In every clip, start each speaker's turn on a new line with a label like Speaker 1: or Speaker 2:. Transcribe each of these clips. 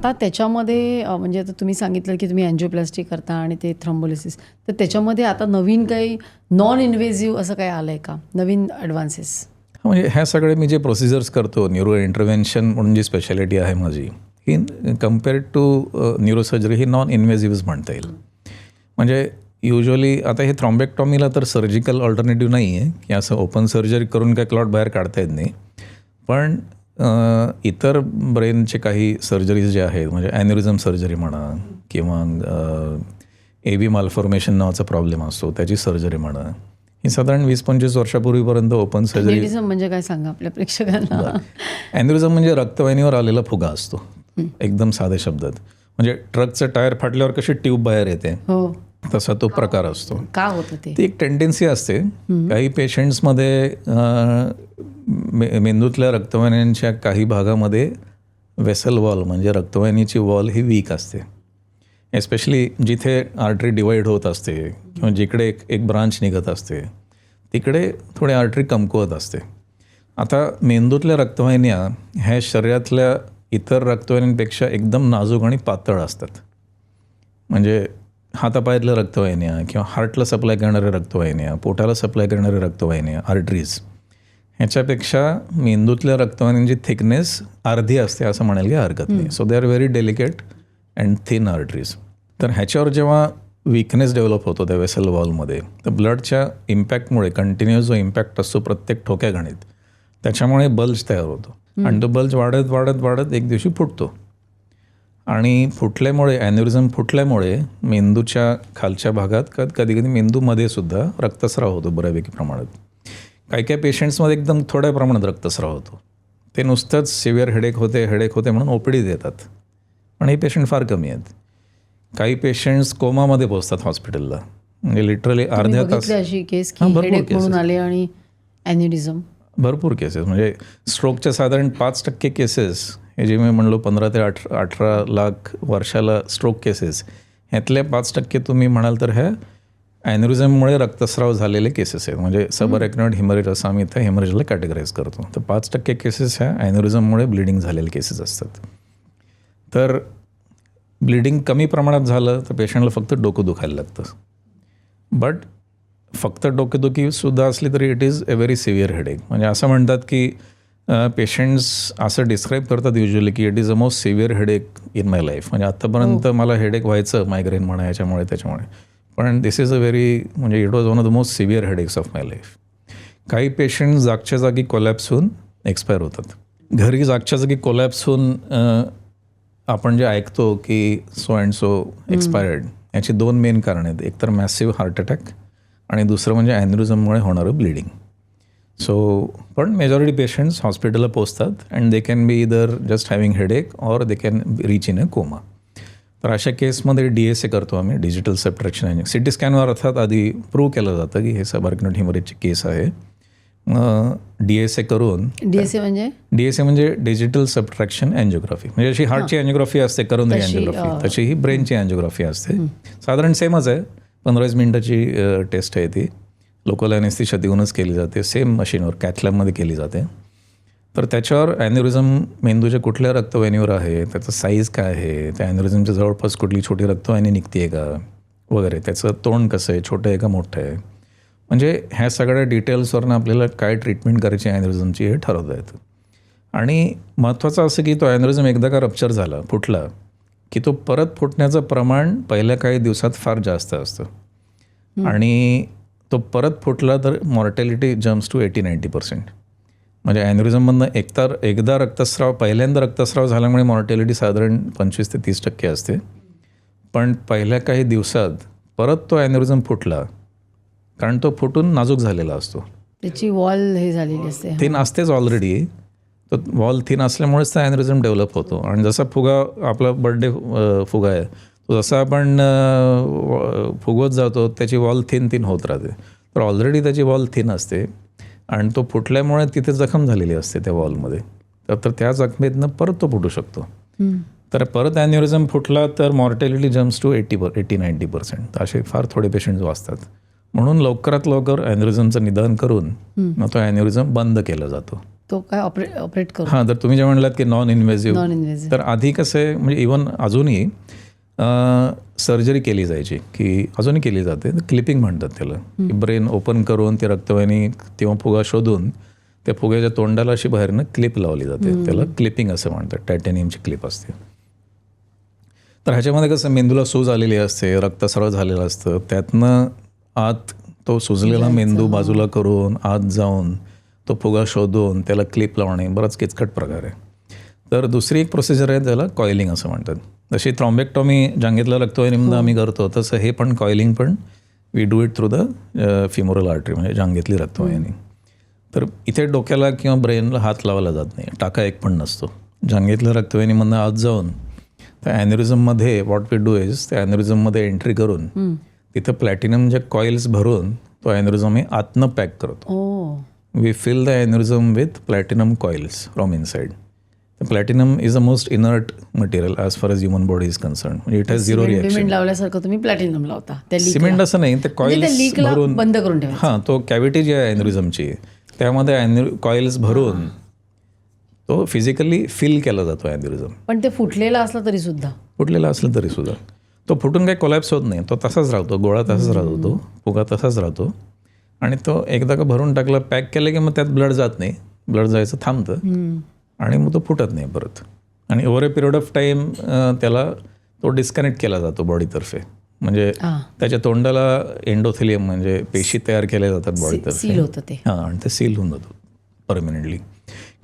Speaker 1: आता त्याच्यामध्ये म्हणजे आता तुम्ही सांगितलं की तुम्ही अँजिओप्लास्टी करता आणि ते थ्रोम्बोलिसिस, तर त्याच्यामध्ये आता नवीन काही नॉन इन्व्हेजिव्ह असं काही आलं आहे का, नवीन ॲडव्हान्सेस?
Speaker 2: म्हणजे ह्या सगळे मी जे प्रोसिजर्स करतो, न्यूरो इंटरव्हेन्शन म्हणून जी स्पेशालिटी आहे माझी, ही कम्पेअर्ड टू न्यूरोसर्जरी ही नॉन इन्व्हेजिव्हच म्हणता येईल. म्हणजे युजली आता हे थ्रॉम्बेक्टॉमीला तर सर्जिकल ऑल्टरनेटिव्ह नाही आहे की असं ओपन सर्जरी करून काय क्लॉट बाहेर काढता येत नाही. पण इतर ब्रेनचे काही सर्जरीज जे आहेत, म्हणजे ॲन्युरिझम सर्जरी म्हणा किंवा AV मालफॉर्मेशन नावाचा प्रॉब्लेम असतो त्याची सर्जरी म्हणा, ही साधारण 20-25 वर्षापूर्वीपर्यंत ओपन सर्जरी.
Speaker 1: ॲन्युरिझम म्हणजे काय सांगा आपल्या प्रेक्षकांना?
Speaker 2: ॲन्युरिझम म्हणजे रक्तवाहिनीवर आलेला फुगा असतो, एकदम साध्या शब्दात. म्हणजे ट्रकचं टायर फाटल्यावर कशी ट्यूब बाहेर येते,
Speaker 1: हो,
Speaker 2: तसा तो प्रकार असतो.
Speaker 1: का होतं ते?
Speaker 2: ती एक टेंडन्सी असते काही पेशंट्समध्ये. मेंदूतल्या रक्तवाहिन्यांच्या काही भागामध्ये वेसल वॉल म्हणजे रक्तवाहिनीची वॉल ही वीक असते, एस्पेशली जिथे आर्टरी डिवाईड होत असते किंवा जिकडे एक ब्रांच निघत असते तिकडे थोडी आर्टरी कमकुवत असते. आता मेंदूतल्या रक्तवाहिन्या ह्या शरीरातल्या इतर रक्तवाहिन्यांपेक्षा एकदम नाजूक आणि पातळ असतात. म्हणजे हातापायातल्या रक्तवाहिन्या किंवा हार्टला सप्लाय करणाऱ्या रक्तवाहिन्या, पोटाला सप्लाय करणाऱ्या रक्तवाहिन्या, आर्टरीज, ह्याच्यापेक्षा मेंदूतल्या रक्तवाहिन्यांची थिकनेस अर्धी असते असं म्हणायला काही हरकत नाही. So they are very delicate and thin arteries. तर ह्याच्यावर जेव्हा वीकनेस डेव्हलप होतो त्या वेसल वॉलमध्ये, तर ब्लडच्या इम्पॅक्टमुळे, कंटिन्युअस जो इम्पॅक्ट असतो प्रत्येक ठोक्यागणित, त्याच्यामुळे बल्ज तयार होतो आणि तो बल्ज वाढत वाढत वाढत एक दिवशी फुटतो. आणि फुटल्यामुळे, ॲन्युरिझम फुटल्यामुळे मेंदूच्या खालच्या भागात कधी कधी मेंदूमध्ये सुद्धा रक्तस्राव होतो बऱ्यापैकी प्रमाणात. काही काही पेशंट्समध्ये एकदम थोड्या प्रमाणात रक्तस्राव होतो. ते नुसतंच सिव्हिअर हेडेक होते म्हणून OPD देतात, पण हे पेशंट फार कमी आहेत. काही पेशंट्स कोमामध्ये पोहोचतात हॉस्पिटलला, म्हणजे लिटरली अर्ध्या तास.
Speaker 1: अशी केस की हेडेक म्हणून आले आणि ॲन्युरिझम?
Speaker 2: भरपूर केसेस. म्हणजे स्ट्रोकच्या साधारण 5% केसेस, हे जे मी म्हणलो 15 ते 18 लाख वर्षाला स्ट्रोक केसेस, ह्यातल्या 5% तुम्ही म्हणाल तर ह्या ॲन्युरिझममुळे रक्तस्राव झालेले केसेस आहेत. म्हणजे सबअरेक्नॉइड हेमरेज असं आम्ही त्या हेमरेजला कॅटेगराईज करतो. तर 5% केसेस ह्या ॲन्युरिझममुळे ब्लिडिंग झालेले केसेस असतात. तर ब्लिडिंग कमी प्रमाणात झालं तर पेशंटला फक्त डोकं दुखायला लागतं. बट फक्त डोकेदुखीसुद्धा असली तरी it is a very severe headache. म्हणजे असं म्हणतात की पेशंट्स असं डिस्क्राईब करतात युजली की it is a most severe headache in my life. म्हणजे आत्तापर्यंत मला हेडेक व्हायचं मायग्रेन म्हणा याच्यामुळे त्याच्यामुळे, पण दिस इज अ व्हेरी, म्हणजे it was one of the most severe headaches of my life. काही पेशंट जागच्या जागी कोलॅप्स होऊन एक्सपायर होतात. घरी जागच्या जागी कोलॅप्स होऊन आपण जे ऐकतो की सो अँड सो एक्सपायर्ड, याची 2 मेन कारणं आहेत. एक तर मॅसिव्ह हार्ट अटॅक आणि दुसरं म्हणजे ॲन्युरिझममुळे होणारं ब्लिडिंग. सो पण मेजॉरिटी पेशंट्स हॉस्पिटलला पोचतात and they can be either just having headache or they can reach in a coma. तर अशा केसमध्ये DSA करतो आम्ही, डिजिटल सबट्रॅक्शन एंजिओ. CT स्कॅनवर अर्थात आधी प्रूव्ह केलं जातं की हे सबअरेक्नॉइड हेमरेजची केस आहे. DSA करून, DSA म्हणजे डिजिटल सबट्रॅक्शन एंजिओग्राफी, म्हणजे अशी हार्टची एंजिओग्राफी असते, करोनरी एंजिओग्राफी, तशी ही ब्रेनची एंजिओग्राफी असते. साधारण सेमच आहे, 15-20 मिनिटाची टेस्ट आहे ती. लोकल ॲनेस्थेशिया देऊनच केली जाते, सेम मशीनवर कॅथलॅबमध्ये केली जाते. तर त्याच्यावर ॲन्युरिझम मेंदूच्या कुठल्या रक्तवाहिनीवर आहे, त्याचं साईज काय आहे, त्या ॲन्युरिझमच्या जवळपास कुठली छोटी रक्तवाहिनी निघते आहे का वगैरे, त्याचं तोंड कसं आहे, छोटं आहे का मोठं आहे, म्हणजे ह्या सगळ्या डिटेल्सवरनं आपल्याला काय ट्रीटमेंट करायची ॲन्युरिझमची हे ठरवता येतं. आणि महत्त्वाचं असं की तो ॲन्युरिझम एकदा का रप्चर झाला, फुटला, की तो परत फुटण्याचं प्रमाण पहिल्या काही दिवसात फार जास्त असतं. आणि तो परत फुटला तर मॉर्टॅलिटी जम्प्स टू 80-90%. म्हणजे ॲन्युरिझममधनं एकदा पहिल्यांदा रक्तस्राव झाल्यामुळे मॉर्टॅलिटी साधारण 25 ते 30% असते. पण पहिल्या काही दिवसात परत तो ॲन्युरिझम फुटला, कारण तो फुटून नाजूक झालेला असतो,
Speaker 1: त्याची वॉल हे झालेली असते,
Speaker 2: थिन असतेच ऑलरेडी. तो वॉल थिन असल्यामुळेच त्या ॲन्युरिझम डेव्हलप होतो. आणि जसा फुगा, आपला बर्थडे फुगा आहे, तो जसा आपण फुगवत जातो त्याची वॉल थिन होत राहते. तर ऑलरेडी त्याची वॉल थिन असते आणि तो फुटल्यामुळे तिथे जखम झालेली असते त्या वॉलमध्ये. तर त्या जखमेतनं परत तो फुटू शकतो. तर परत ॲन्युरिझम फुटला तर मॉर्टॅलिटी जम्प्स टू 80-90%. असे फार थोडे पेशंट्स वाचतात. म्हणून लवकरात लवकर ॲन्युरिझमचं निदान करून मग तो ॲन्युरिझम बंद केला जातो.
Speaker 1: तो काय ऑपरेट करू?
Speaker 2: हां, तर तुम्ही जे म्हणलात की नॉन इन्व्हेजिव्ह,
Speaker 1: नॉन इन्व्हेजिव्ह.
Speaker 2: तर आधी कसं आहे म्हणजे इवन अजूनही सर्जरी केली जायची की अजूनही केली जाते, क्लिपिंग म्हणतात त्याला, की ब्रेन ओपन करून ते रक्तवाहिनी किंवा फुगा शोधून त्या फुग्याच्या तोंडाला अशी बाहेरनं क्लिप लावली जाते, त्याला क्लिपिंग असं म्हणतात, टायटॅनियमची क्लिप असते. तर ह्याच्यामध्ये कसं मेंदूला सूज आलेली असते, रक्तस्राव झालेलं असतं, त्यातनं आत तो सुजलेला मेंदू बाजूला करून आत जाऊन तो फुगा शोधून त्याला क्लिप लावणे बराच किचकट प्रकार आहे. तर दुसरी एक प्रोसिजर आहे त्याला कॉइलिंग असं म्हणतात. जशी थ्रॉम्बेक्टॉमी जांघेतल्या रक्तवाहिनीमध्ये आम्ही करतो तसं हे पण कॉइलिंग पण we do it through the femoral artery म्हणजे जांघेतली रक्तवाहिनी. तर इथे डोक्याला किंवा ब्रेनला हात लावायला जात नाही, टाका एक पण नसतो. जांघेतल्या रक्तवाहिनीमधनं आत जाऊन त्या ॲन्युरिझममध्ये व्हॉट वी डू इज त्या ॲन्युरिझममध्ये एंट्री करून तिथं प्लॅटिनमचे कॉइल्स भरून तो ॲन्युरिझम हे आतनं पॅक करतो. We fill the aneurysm with platinum coils from inside. Platinum is the most inert material as far as human body is concern. म्हणजे it has zero reaction.
Speaker 1: Cement लावल्यासारखं तुम्ही प्लॅटिनम लावता त्या
Speaker 2: सिमेंट असं नाही, ते कॉइल्स भरून
Speaker 1: बंद करून ठेवा.
Speaker 2: हां, तो कॅव्हिटी जी आहे ॲन्युरिझमची त्यामध्ये कॉइल्स भरून तो फिजिकली फिल केला जातो ॲन्युरिझम.
Speaker 1: पण ते फुटलेला असला तरी सुद्धा
Speaker 2: फुटलेला असलं तरी सुद्धा तो फुटून काही कोलॅप्स होत नाही, तो तसाच राहतो, गोळा तसाच राहतो, तो फुगा तसाच राहतो. आणि तो एकदा का भरून टाकला पॅक केलं की मग त्यात ब्लड जात नाही, ब्लड जायचं थांबतं आणि मग तो फुटत नाही परत. आणि over a period of time त्याला तो डिस्कनेक्ट केला जातो बॉडीतर्फे. म्हणजे त्याच्या तोंडाला एंडोथेलियम म्हणजे पेशी तयार केल्या जातात बॉडीतर्फे,
Speaker 1: सील होतं ते.
Speaker 2: हां, आणि ते सील होऊन जातो परमनंटली.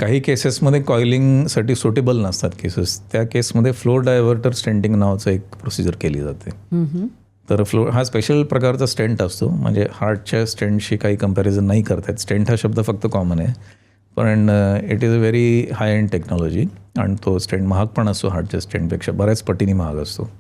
Speaker 2: काही केसेसमध्ये कॉइलिंगसाठी सुटेबल नसतात केसेस, त्या केसमध्ये फ्लो डायव्हर्टर स्टेंटिंग नावाचं एक प्रोसिजर केली जाते. तर हा स्पेशल प्रकारचा स्टेंट असतो, म्हणजे हार्टच्या स्टेंटशी काही कंपॅरिझन नाही करतात. स्टेंट हा शब्द फक्त कॉमन आहे, पण it is a very high end technology. आणि तो स्टेंट महाग पण असतो, हार्टच्या स्टेंटपेक्षा बऱ्याच पटीने महाग असतो.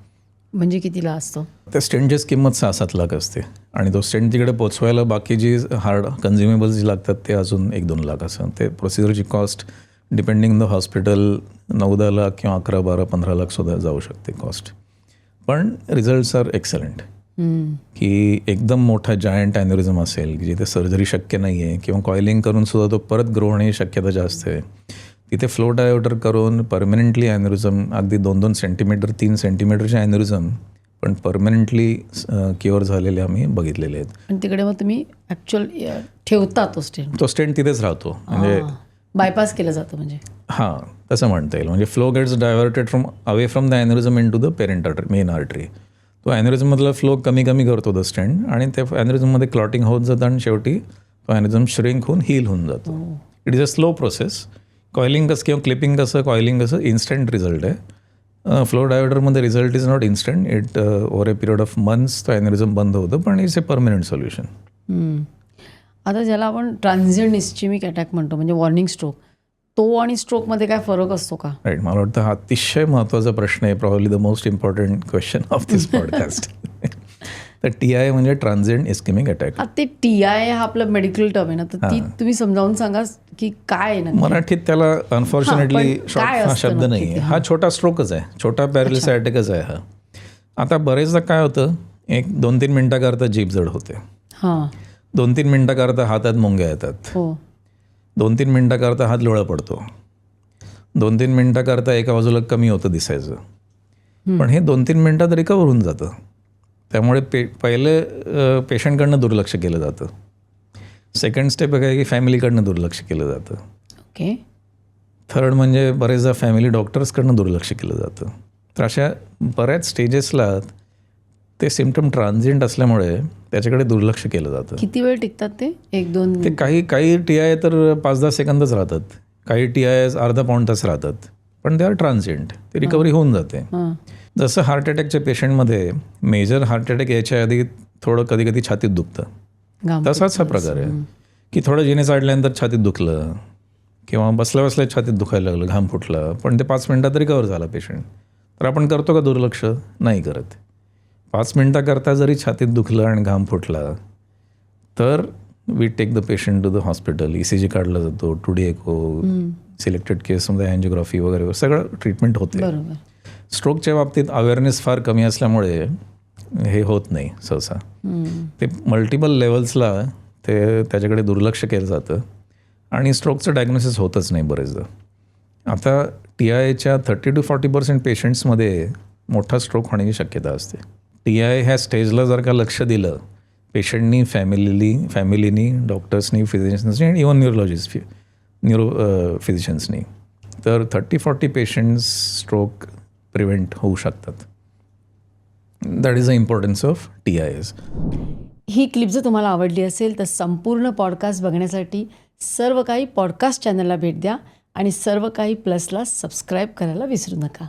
Speaker 1: म्हणजे कितीला असतो?
Speaker 2: त्या स्टेंटचीच किंमत 6-7 लाख असते आणि तो स्टेंट तिकडे पोचवायला बाकी जी हार्ड कन्झ्युमेबल्स जे लागतात ते अजून 1-2 लाख असं. ते प्रोसिजरची cost depending the hospital 9-10 lakh किंवा 11-12-15 लाख सुद्धा जाऊ शकते कॉस्ट. पण रिझल्ट्स आर एक्सलंट. की एकदम मोठा जायंट ॲन्युरिझम असेल की जिथे सर्जरी शक्य नाही आहे किंवा कॉइलिंग करून सुद्धा तो परत ग्रो होण्याची शक्यता जास्त आहे, तिथे फ्लो डायव्हर्टर करून परमनंटली ॲन्युरिझम अगदी 2-2 सेंटीमीटर 3 सेंटीमीटरचे ॲन्युरिझम पण परमनंटली क्युअर झालेले आम्ही बघितलेले आहेत.
Speaker 1: आणि तिकडे मग तुम्ही ॲक्च्युअल ठेवता तो स्टेंट?
Speaker 2: तो स्टेंट तिथेच राहतो, म्हणजे
Speaker 1: बायपास केलं जातं म्हणजे.
Speaker 2: हां, तसं म्हणता येईल. म्हणजे flow gets diverted from away from the aneurysm into the parent artery, main artery. तो ॲन्युरिझममधला फ्लो कमी करतो द स्टेंट आणि त्या ॲन्युरिझममध्ये क्लॉटिंग होत जातं आणि शेवटी तो ॲन्युरिझम श्रिंक होऊन हील होऊन जातो. It is a slow process. Coiling कसं किंवा क्लिपिंग कसं, कॉइलिंग कसं इन्स्टंट रिझल्ट आहे. फ्लो डायव्हर्टरमध्ये result is not instant. It over a period of months तो ॲन्युरिझम बंद होतं, पण इट्स अ परमनंट सोल्युशन.
Speaker 1: आता ज्याला आपण ट्रान्झिएंट इस्चेमिक अटॅक म्हणतो म्हणजे वॉर्निंग स्ट्रोक, तो आणि स्ट्रोकमध्ये काय फरक असतो का?
Speaker 2: राईट, मला वाटतं हा अतिशय महत्त्वाचा प्रश्न आहे, probably the most important question of this podcast. तर TIA म्हणजे ट्रान्झिएंट इस्केमिक अटॅक.
Speaker 1: ते TIA हा आपलं मेडिकल टर्म आहे ना, तर ती तुम्ही समजावून सांगा की काय आहे.
Speaker 2: मराठीत त्याला अनफॉर्च्युनेटली शॉर्ट शब्द नाही आहे. हा छोटा स्ट्रोकच आहे, छोटा पॅरालिसिस अटॅकच आहे हा. आता बरेचदा काय होतं, एक 2-3 मिनिटाकरता जीभ जड होते, 2-3 मिनिटाकरता हातात मुंग्या येतात, 2-3 मिनिटाकरता हात लोळा पडतो, 2-3 मिनिटाकरता एका बाजूला कमी होतं दिसायचं, पण हे 2-3 मिनिटात रिकवर होऊन जातं. त्यामुळे पहिले पेशंटकडनं दुर्लक्ष केलं जातं. सेकंड स्टेप काय की फॅमिलीकडनं दुर्लक्ष केलं जातं.
Speaker 1: ओके.
Speaker 2: थर्ड म्हणजे बरेचदा फॅमिली डॉक्टर्सकडनं दुर्लक्ष केलं जातं. तर अशा बऱ्याच स्टेजेसला ते सिम्पटम ट्रान्झिएंट असल्यामुळे त्याच्याकडे दुर्लक्ष केलं जातं.
Speaker 1: किती वेळ टिकतात ते? 1-2?
Speaker 2: ते काही TIA तर 5-10 सेकंदच राहतात, काही TIA अर्धा पाऊण तास राहतात, पण ते आर ट्रान्झिएंट, ते रिकव्हरी होऊन जाते. जसं हार्ट अटॅकच्या पेशंटमध्ये मेजर हार्ट अटॅक यायच्या आधी थोडं कधी कधी छातीत दुखतं, तसाच हा प्रकार आहे की थोडं जिने चाडल्यानंतर छातीत दुखलं किंवा बसल्या बसल्या छातीत दुखायला लागलं, घाम फुटला, पण ते 5 मिनिटात रिकवर झाला पेशंट. तर आपण करतो का दुर्लक्ष? नाही करत. 5 मिनिटाकरता जरी छातीत दुखलं आणि घाम फुटला तर we take the patient to the hospital. ECG काढला जातो, 2D एको, सिलेक्टेड केसमध्ये अँजिओग्राफी वगैरे सगळं ट्रीटमेंट होते. स्ट्रोकच्या बाबतीत अवेअरनेस फार कमी असल्यामुळे हे होत नाही सहसा. ते मल्टिपल लेवल्सला त्याच्याकडे दुर्लक्ष केलं जातं आणि स्ट्रोकचं डायग्नोसिस होतच नाही बरेचदा. आता TIAच्या 30 to 40% पेशंट्समध्ये मोठा स्ट्रोक होण्याची शक्यता असते. TIA ह्या स्टेजला जर का लक्ष दिलं पेशंटनी, फॅमिलीनी, डॉक्टर्सनी, फिजिशियन्सनी आणि इव्हन फिजिशियन्सनी, तर 30-40 पेशंट्स स्ट्रोक प्रिव्हेंट होऊ शकतात. That is the importance of TIAs.
Speaker 1: He clip जर तुम्हाला आवडली असेल तर संपूर्ण पॉडकास्ट बघण्यासाठी सर्व काही पॉडकास्ट चॅनलला भेट द्या आणि सर्व काही प्लसला सबस्क्राईब करायला विसरू नका.